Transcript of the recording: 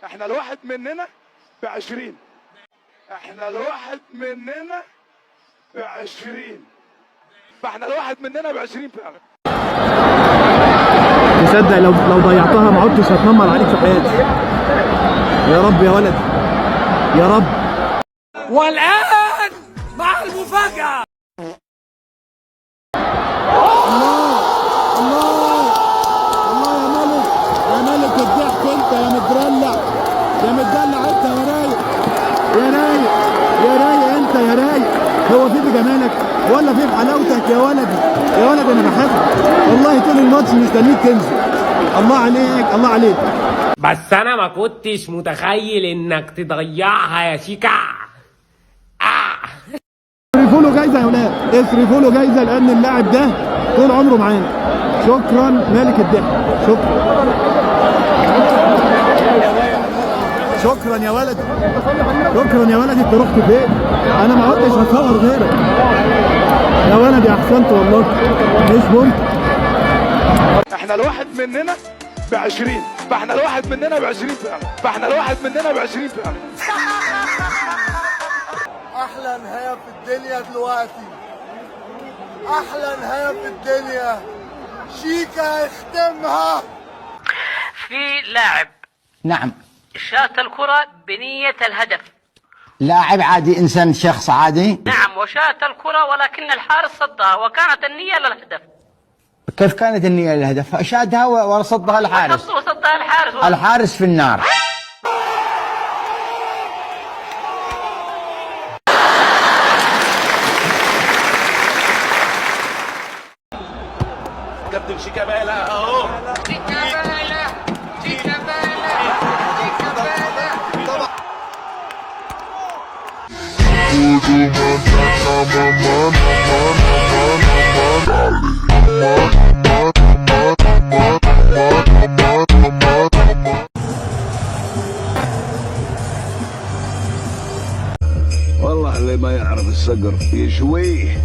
احنا الواحد مننا ب20. احنا الواحد مننا ب20. فاحنا الواحد مننا ب20 فعلا. تصدق لو ضيعتها ما عدتش هتنمر عليك في حياتي. يا رب يا ولد يا رب. والآن مع المفاجأة. يا ملك الضحك انت يا مدلع انت يا رايق انت يا رايق. هو في بجمالك ولا في بحلاوتك يا ولدي؟ يا ولدي انا بحبك والله، طول الماتش مستنيك تنزل. الله عليك. بس أنا ما كنتش متخيل إنك تضيعها يا شيكا. اصرفوا له جايزه يا ولاد، اصرفوا له جايزه لان اللاعب ده طول عمره معانا. شكرا ملك الضحك، شكرا يا ولدي. انت رحت فين؟ انا ما عدتش هصور غيرك يا ولدي. احسنت والله، مش ممكن. احنا الواحد مننا ب20. فاحنا الواحد مننا ب20 فعلا. احلى نهايه في الدنيا دلوقتي، شيكا يختمها. في لاعب نعم. شاط الكرة بنية الهدف. لاعب عادي، انسان شخص عادي. نعم، وشاط الكرة ولكن الحارس صدها وكانت النية للهدف. كيف كانت النية للهدف؟ شادها ورصدها الحارس. وصدها الحارس في النار. كابتن شيكابالا اهو. شيكابالا والله اللي ما يعرف الصقر يشويه.